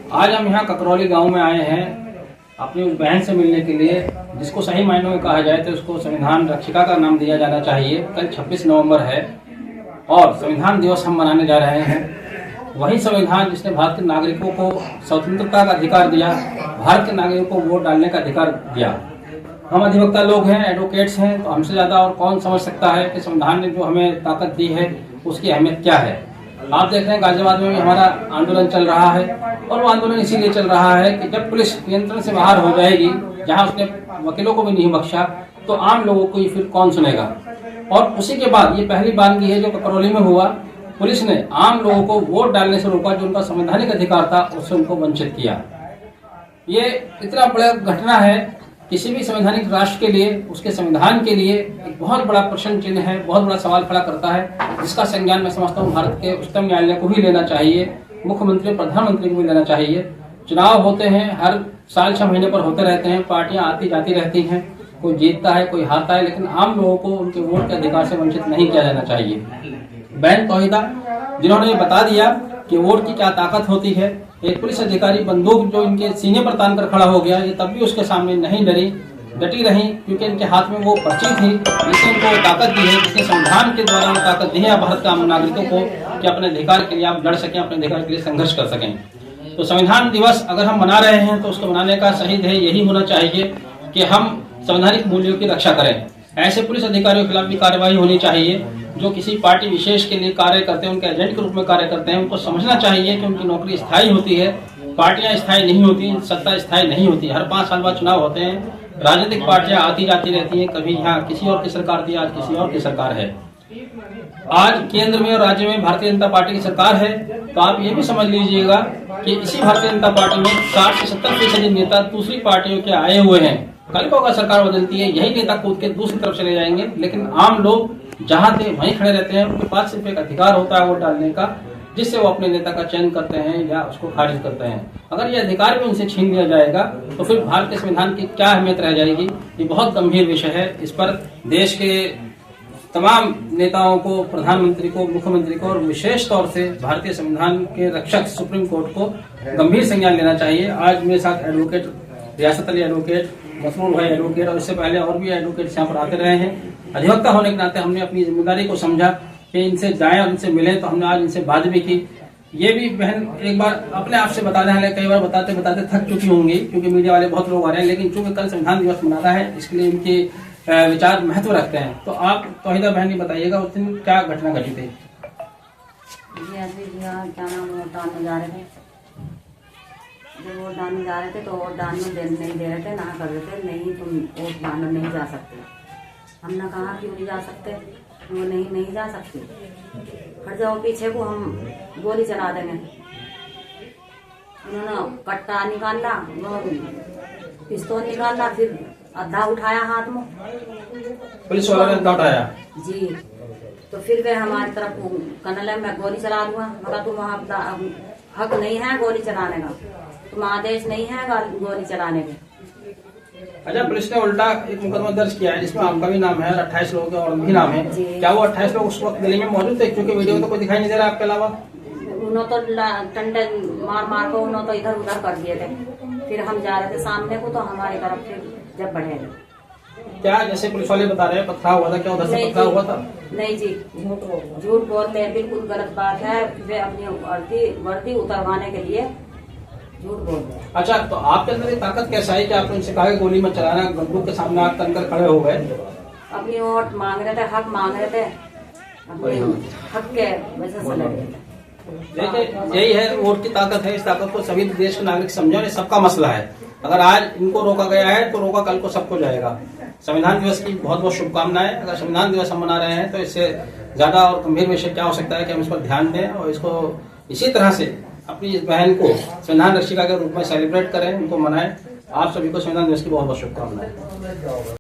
आज हम यहाँ ककरौली गांव में आए हैं अपनी उस बहन से मिलने के लिए जिसको सही मायनों में कहा जाए तो उसको संविधान रक्षिका का नाम दिया जाना चाहिए। कल 26 नवंबर है और संविधान दिवस हम मनाने जा रहे हैं। वही संविधान जिसने भारत के नागरिकों को स्वतंत्रता का अधिकार दिया, भारत के नागरिकों को वोट डालने का अधिकार दिया। हम अधिवक्ता लोग हैं, एडवोकेट्स हैं, तो हमसे ज्यादा और कौन समझ सकता है कि संविधान ने जो हमें ताकत दी है उसकी अहमियत क्या है। आप देख रहे हैं गाजियाबाद में भी हमारा आंदोलन चल रहा है और वो आंदोलन इसीलिए चल रहा है कि जब पुलिस नियंत्रण से बाहर हो जाएगी, जहां उसने वकीलों को भी नहीं बख्शा, तो आम लोगों को फिर कौन सुनेगा। और उसी के बाद ये पहली बानगी है जो ककरौली में हुआ, पुलिस ने आम लोगों को वोट डालने से रोका, जो उनका संवैधानिक अधिकार था उससे उनको वंचित किया। ये इतना बड़ा घटना है, किसी भी संवैधानिक राष्ट्र के लिए, उसके संविधान के लिए एक बहुत बड़ा प्रश्न चिन्ह है, बहुत बड़ा सवाल खड़ा करता है, जिसका संज्ञान मैं समझता हूँ भारत के उच्चतम न्यायालय को भी लेना चाहिए, मुख्यमंत्री प्रधानमंत्री को भी लेना चाहिए। चुनाव होते हैं, हर साल 6 महीने पर होते रहते हैं, पार्टियां आती जाती रहती हैं, कोई जीतता है कोई हारता है, लेकिन आम लोगों को उनके वोट के अधिकार से वंचित नहीं किया जाना चाहिए। बहन तौहीदा जिन्होंने बता दिया कि वोट की क्या ताकत होती है, एक पुलिस अधिकारी बंदूक जो इनके सीने पर तान कर खड़ा हो गया, ये तब भी उसके सामने नहीं डटी रही, क्योंकि इनके हाथ में वो पर्ची थी जिसने इनको ताकत दी है, जिसने संविधान के द्वारा वो ताकत दी है भारत के आम नागरिकों को कि अपने अधिकार के लिए आप लड़ सकें, अपने अधिकार के लिए संघर्ष कर सकें। तो संविधान दिवस अगर हम मना रहे हैं तो उसको मनाने का सही ध्येय यही होना चाहिए कि हम संवैधानिक मूल्यों की रक्षा करें। ऐसे पुलिस अधिकारियों के खिलाफ भी कार्रवाई होनी चाहिए जो किसी पार्टी विशेष के लिए कार्य करते हैं, उनके एजेंट के रूप में कार्य करते हैं। उनको समझना चाहिए कि उनकी नौकरी स्थायी होती है, पार्टियां स्थायी नहीं होती, सत्ता स्थायी नहीं होती। हर 5 साल बाद चुनाव होते हैं, राजनीतिक पार्टियां आती जाती रहती हैं, कभी यहाँ किसी और की सरकार थी, आज किसी और की सरकार है। आज केंद्र में और राज्य में भारतीय जनता पार्टी की सरकार है, तो आप ये भी समझ लीजिएगा कि इसी भारतीय जनता पार्टी में 60 से 70% नेता दूसरी पार्टियों के आए हुए हैं। कल को अगर सरकार बदलती है, यही नेता कूद के दूसरी तरफ चले जाएंगे, लेकिन आम लोग जहां थे वहीं खड़े रहते हैं। उनके पास सिर्फ एक अधिकार होता है वोट डालने का, जिससे वो अपने नेता का चयन करते हैं या उसको खारिज करते हैं। अगर ये अधिकार भी उनसे छीन लिया जाएगा तो फिर भारत के संविधान की क्या अहमियत रह जाएगी। ये बहुत गंभीर विषय है, इस पर देश के तमाम नेताओं को, प्रधानमंत्री को, मुख्यमंत्री को और विशेष तौर से भारतीय संविधान के रक्षक सुप्रीम कोर्ट को गंभीर संज्ञान लेना चाहिए। आज मेरे साथ एडवोकेट रियासत अली एडवोकेट, मसरूर भाई एडवोकेट और इससे पहले और भी एडवोकेट यहाँ पर आते रहे हैं। अधिवक्ता होने के नाते हमने अपनी जिम्मेदारी को समझा कि इनसे जाएं और इनसे मिले, तो हमने आज इनसे बात भी की। ये भी बहन एक बार अपने आप से बताने वाले, कई बार बताते बताते थक चुकी होंगी क्योंकि मीडिया वाले बहुत लोग आ रहे हैं, लेकिन चूंकि कल संविधान दिवस मनाना है इसके लिए इनके विचार महत्व रखते हैं। तो आप तौहीदा बहन ही बताइएगा उस दिन क्या घटना घटी थी। क्या नाम, वोट डालने जा रहे थे, जब वोट डालने जा रहे थे तो वोट डालने नहीं दे रहे थे, ना कर रहे थे, नहीं तुम वोट डालने नहीं जा सकते। हमने कहा क्यों नहीं जा सकते, वो नहीं जा सकते, हट जाओ पीछे को, हम गोली चला देंगे। उन्होंने कट्टा निकाला, पिस्तौल निकाला, फिर अद्धा उठाया हाथ में, पुलिस वालों ने अद्धा उठाया जी। तो फिर वे हमारी तरफ कनल है, मैं गोली चला दूंगा। मगर तुम वहाँ हक नहीं है गोली चलाने का, तुम आदेश नहीं है गोली चलाने के। अच्छा, पुलिस ने उल्टा एक मुकदमा दर्ज किया है जिसमें आपका भी नाम है और 28 लोगों के और भी नाम है। क्या वो 28 लोग उस वक्त दिल्ली में मौजूद थे? क्योंकि वीडियो में तो कोई दिखाई नहीं दे रहा आपके अलावा। उन्होंने तो टंडे मार को उन्होंने तो इधर उधर कर दिए थे। फिर हम जा रहे थे सामने को, तो हमारी तरफ फिर जब बढ़े क्या जैसे पुलिस वाले बता रहे हैं पथराव हुआ था, क्या उधर से पथराव हुआ था? नहीं जी, झूठ बोलते हैं, बिल्कुल गलत बात है। वे अपनी वर्दी उतरवाने के लिए झूठ बोल रहे हैं। अच्छा, तो आपके अंदर ये ताकत कैसा है कि आपने उनसे कहा कि गोली मत चलाना, बंदूक के सामने आप तनकर खड़े हो गए? अपनी वोट मांग रहे थे, हक मांग रहे थे, अपने हक के वजह से लड़ रहे थे। देखिए, यही है वोट की ताकत है। इस ताकत को सभी देश के नागरिक समझो, ये सबका मसला है। अगर आज इनको रोका गया है तो रोका कल को सबको जाएगा। संविधान दिवस की बहुत बहुत शुभकामनाएं। अगर संविधान दिवस हम मना रहे हैं तो इससे ज्यादा और गंभीर विषय क्या हो सकता है कि हम इस पर ध्यान दें और इसको इसी तरह से अपनी इस बहन को संविधान रक्षिका के रूप में सेलिब्रेट करें, उनको मनाएं। आप सभी को संविधान दिवस की बहुत बहुत शुभकामनाएं।